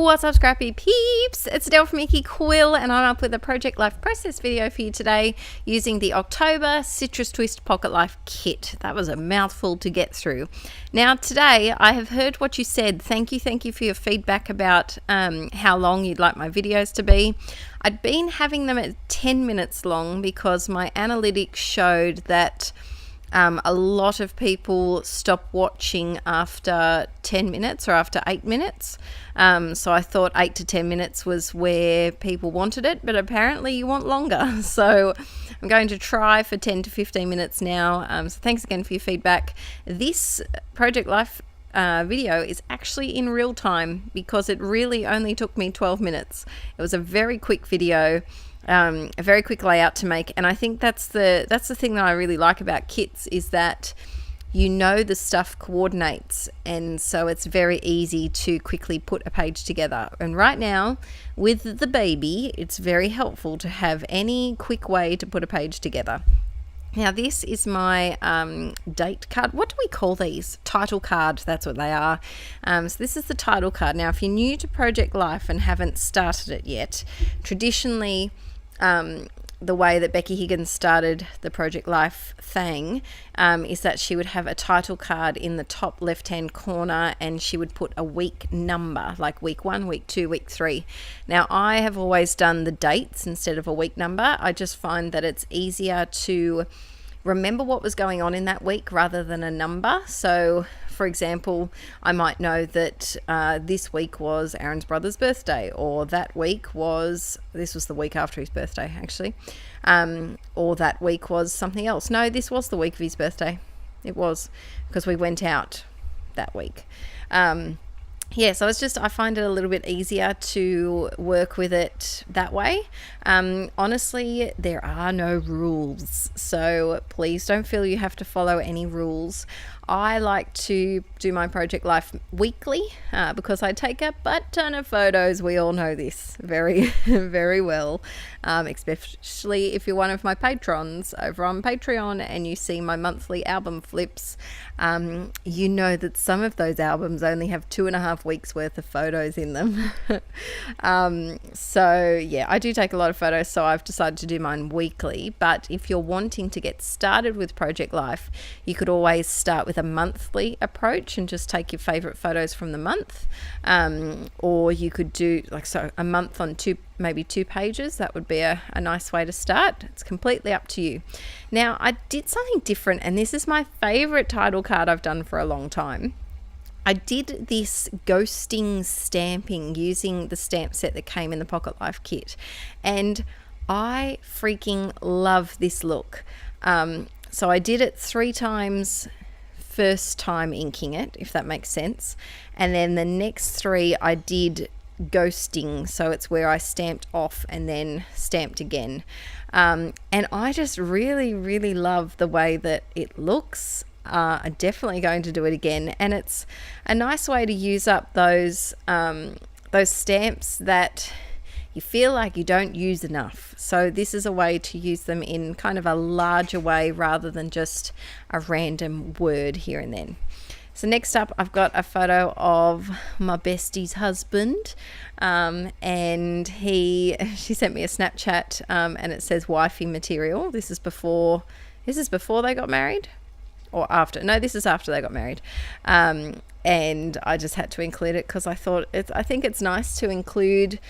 What's up, scrappy peeps? It's Adele from INKIE QUILL, and I'm up with a Project Life process video for you today using the October Citrus Twist Pocket Life kit. That was a mouthful to get through. Now today I have heard what you said. Thank you for your feedback about how long you'd like my videos to be. I'd been having them at 10 minutes long because my analytics showed that a lot of people stop watching after 10 minutes or after 8 minutes. So I thought 8 to 10 minutes was where people wanted it, but apparently you want longer. So I'm going to try for 10 to 15 minutes now. So thanks again for your feedback. This Project Life video is actually in real time because it really only took me 12 minutes. It was a very quick video. A very quick layout to make, and I think that's the thing that I really like about kits, is that you know the stuff coordinates, and so it's very easy to quickly put a page together. And right now with the baby, it's very helpful to have any quick way to put a page together. Now this is my date card. What do we call these? Title card, that's what they are. So this is the title card. Now if you're new to Project Life and haven't started it yet, traditionally the way that Becky Higgins started the Project Life thing is that she would have a title card in the top left hand corner, and she would put a week number, like week 1, week 2, week 3. Now I have always done the dates instead of a week number. I just find that it's easier to remember what was going on in that week rather than a number. So for example, I might know that this week was Aaron's brother's birthday, or that week was, this was the week after his birthday actually, or that week was something else. No, this was the week of his birthday. It was, because we went out that week. Yeah, so it's just, I find it a little bit easier to work with it that way. Honestly, there are no rules, so please don't feel you have to follow any rules. I like to do my Project Life weekly because I take a butt ton of photos. We all know this very, very well, especially if you're one of my patrons over on Patreon and you see my monthly album flips. You know that some of those albums only have 2.5 weeks worth of photos in them. So yeah, I do take a lot of photos, so I've decided to do mine weekly. But if you're wanting to get started with Project Life, you could always start with a monthly approach and just take your favorite photos from the month, or you could do a month on maybe two pages. That would be a nice way to start. It's completely up to you. Now I did something different, and this is my favorite title card I've done for a long time. I did this ghosting stamping using the stamp set that came in the Pocket Life kit, and I freaking love this look. So I did it 3 times, first time inking it, if that makes sense, and then the next 3 I did ghosting, so it's where I stamped off and then stamped again, and I just really love the way that it looks. I'm definitely going to do it again, and it's a nice way to use up those stamps that you feel like you don't use enough. So this is a way to use them in kind of a larger way rather than just a random word here and then. So next up, I've got a photo of my bestie's husband, and she sent me a Snapchat, and it says wifey material. This is before they got married, or after? No, this is after they got married. And I just had to include it because I think it's nice to include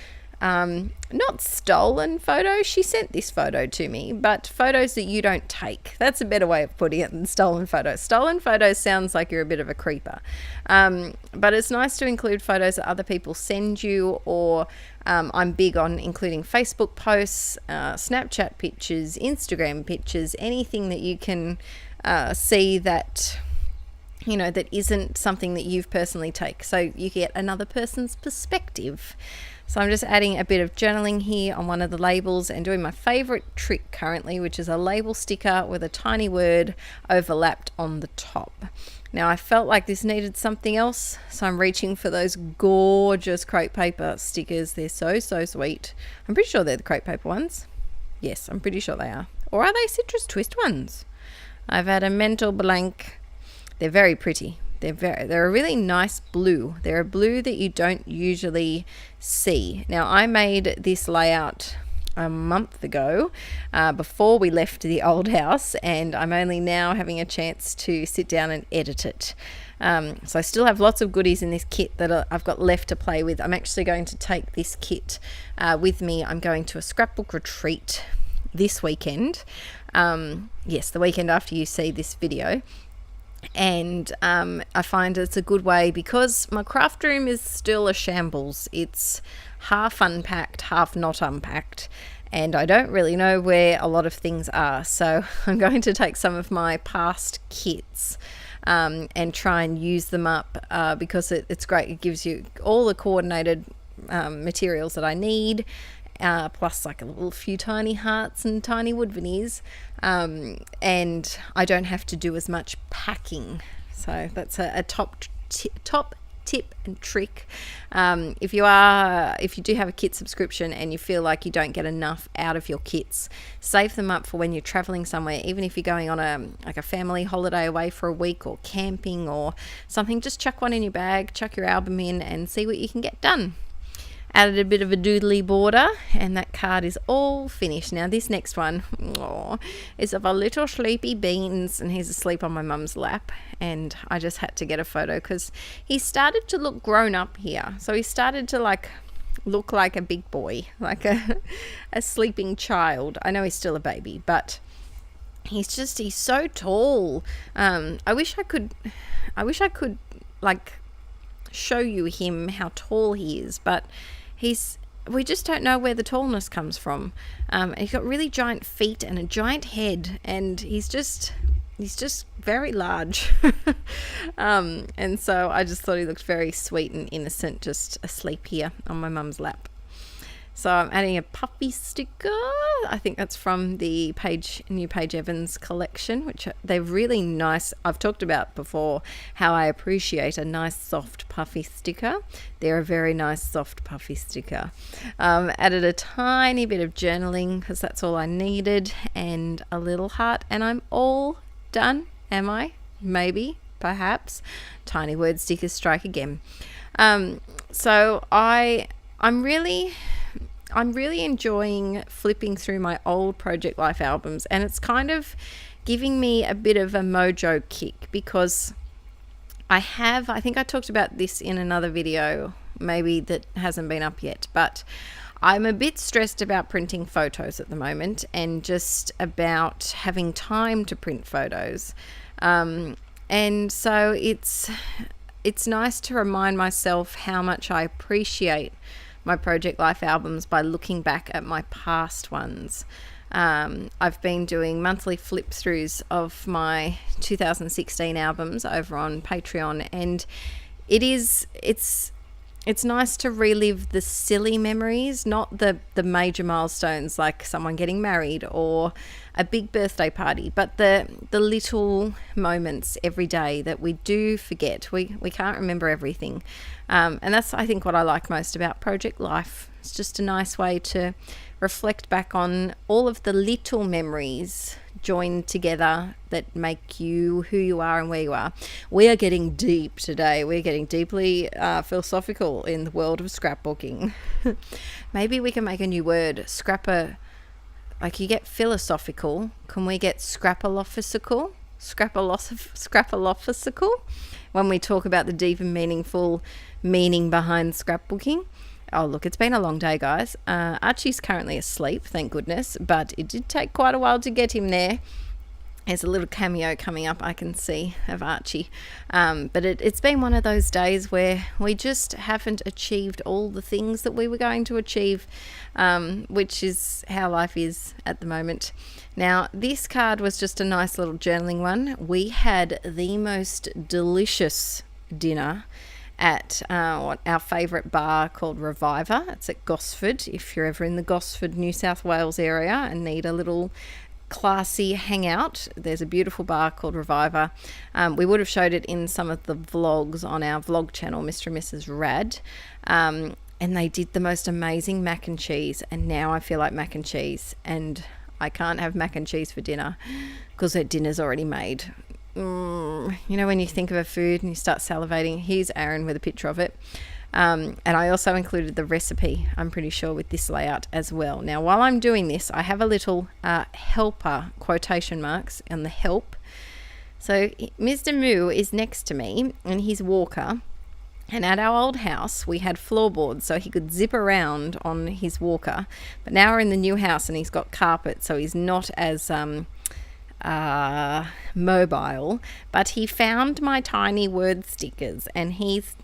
not stolen photos. She sent this photo to me, but photos that you don't take. That's a better way of putting it than stolen photos. Stolen photos sounds like you're a bit of a creeper, but it's nice to include photos that other people send you, or I'm big on including Facebook posts, Snapchat pictures, Instagram pictures, anything that you can see that that isn't something that you've personally take, so you get another person's perspective. So I'm just adding a bit of journaling here on one of the labels and doing my favorite trick currently, which is a label sticker with a tiny word overlapped on the top. Now I felt like this needed something else, so I'm reaching for those gorgeous crepe paper stickers. They're so sweet. I'm pretty sure they're the crepe paper ones. Yes, I'm pretty sure they are. Or are they citrus twist ones? I've had a mental blank. They're very pretty, They're a really nice blue. They're a blue that you don't usually see. Now, I made this layout a month ago before we left the old house, and I'm only now having a chance to sit down and edit it. So I still have lots of goodies in this kit that I've got left to play with. I'm actually going to take this kit with me. I'm going to a scrapbook retreat this weekend. Yes, the weekend after you see this video. And I find it's a good way because my craft room is still a shambles. It's half unpacked, half not unpacked, and I don't really know where a lot of things are. So I'm going to take some of my past kits and try and use them up because it's great. It gives you all the coordinated materials that I need, plus like a little few tiny hearts and tiny wood veneers, and I don't have to do as much packing. So that's a top tip and trick. If you do have a kit subscription and you feel like you don't get enough out of your kits, save them up for when you're traveling somewhere. Even if you're going on a family holiday away for a week, or camping or something, just chuck one in your bag, chuck your album in, and see what you can get done. Added a bit of a doodly border, and that card is all finished. Now this next one is of a little sleepy Beans, and he's asleep on my mum's lap, and I just had to get a photo because he started to look grown up here. So he started to look like a big boy, like a sleeping child. I know he's still a baby, but he's so tall. I wish I could like show you him how tall he is, but we just don't know where the tallness comes from. He's got really giant feet and a giant head, and he's just very large. And so I just thought he looked very sweet and innocent, just asleep here on my mum's lap. So I'm adding a puffy sticker. I think that's from the New Paige Evans collection, which they're really nice. I've talked about before how I appreciate a nice soft puffy sticker. They're a very nice soft puffy sticker. Added a tiny bit of journaling because that's all I needed, and a little heart, and I'm all done. Am I? Maybe, perhaps. Tiny word stickers strike again. So I'm really enjoying flipping through my old Project Life albums, and it's kind of giving me a bit of a mojo kick because I think I talked about this in another video, maybe that hasn't been up yet, but I'm a bit stressed about printing photos at the moment, and just about having time to print photos. And so it's nice to remind myself how much I appreciate my Project Life albums by looking back at my past ones. I've been doing monthly flip throughs of my 2016 albums over on Patreon, and it's nice to relive the silly memories, not the major milestones like someone getting married or a big birthday party, but the little moments every day that we do forget. We can't remember everything. And that's, I think, what I like most about Project Life. It's just a nice way to reflect back on all of the little memories joined together that make you who you are and where you are. We are getting deep today. We're getting deeply philosophical in the world of scrapbooking. Maybe we can make a new word. Like you get philosophical. Can we get scrapalophysical? Scrapalophysical? When we talk about the deep and meaningful meaning behind scrapbooking. Oh, look, it's been a long day, guys. Archie's currently asleep, thank goodness, but it did take quite a while to get him there. There's a little cameo coming up, I can see, of Archie. But it's been one of those days where we just haven't achieved all the things that we were going to achieve, which is how life is at the moment. Now, this card was just a nice little journaling one. We had the most delicious dinner at our favourite bar called Reviver. It's at Gosford. If you're ever in the Gosford, New South Wales area and need a little classy hangout, there's a beautiful bar called Reviver. We would have showed it in some of the vlogs on our vlog channel, Mr. and Mrs. Rad. And they did the most amazing mac and cheese, and now I feel like mac and cheese, and I can't have mac and cheese for dinner because their dinner's already made. you know, when you think of a food and you start salivating. Here's Aaron with a picture of it. And I also included the recipe, I'm pretty sure, with this layout as well. Now, while I'm doing this, I have a little helper, quotation marks, on the help. So Mr. Moo is next to me in his walker. And at our old house, we had floorboards so he could zip around on his walker. But now we're in the new house and he's got carpet, so he's not as mobile. But he found my tiny word stickers and he's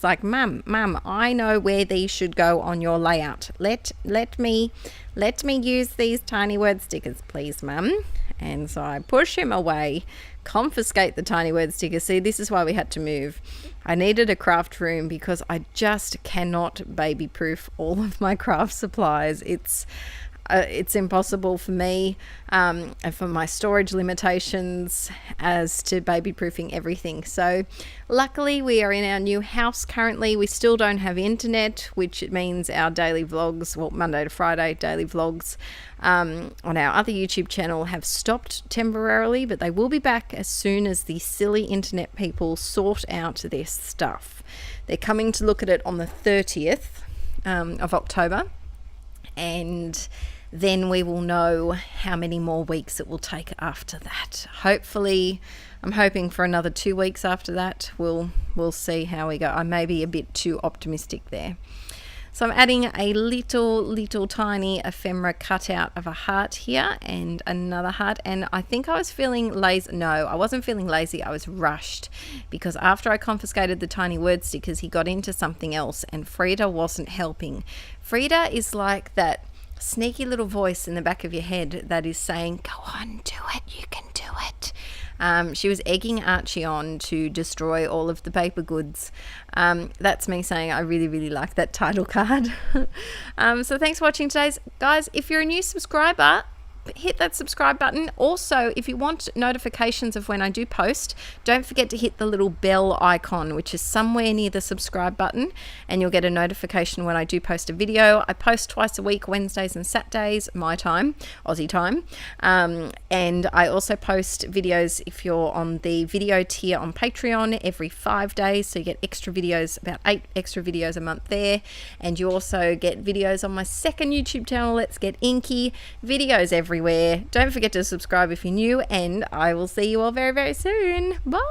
like, Mum, I know where these should go on your layout. Let me use these tiny word stickers, please, Mum. And so I push him away, confiscate the tiny word stickers. See, this is why we had to move. I needed a craft room because I just cannot baby proof all of my craft supplies. It's impossible for me, and for my storage limitations as to baby proofing everything. So luckily we are in our new house currently. We still don't have internet, which means our daily vlogs, well, Monday to Friday daily vlogs on our other YouTube channel have stopped temporarily, but they will be back as soon as the silly internet people sort out their stuff. They're coming to look at it on the 30th of October, and then we will know how many more weeks it will take after that. Hopefully, I'm hoping for another 2 weeks after that. We'll see how we go. I may be a bit too optimistic there. So I'm adding a little tiny ephemera cutout of a heart here and another heart. And I think I was feeling lazy. No, I wasn't feeling lazy. I was rushed because after I confiscated the tiny word stickers, he got into something else and Frida wasn't helping. Frida is like that sneaky little voice in the back of your head that is saying, go on, do it, you can do it. She was egging Archie on to destroy all of the paper goods. That's me saying I really like that title card. So thanks for watching today's. Guys, if you're a new subscriber, hit that subscribe button. Also, if you want notifications of when I do post, don't forget to hit the little bell icon, which is somewhere near the subscribe button, and you'll get a notification when I do post a video. I post twice a week, Wednesdays and Saturdays, my time, Aussie time. And I also post videos if you're on the video tier on Patreon every 5 days. So you get extra videos, about 8 extra videos a month there. And you also get videos on my second YouTube channel, Let's Get INKIE, videos everywhere. Don't forget to subscribe if you're new, and I will see you all very soon. Bye.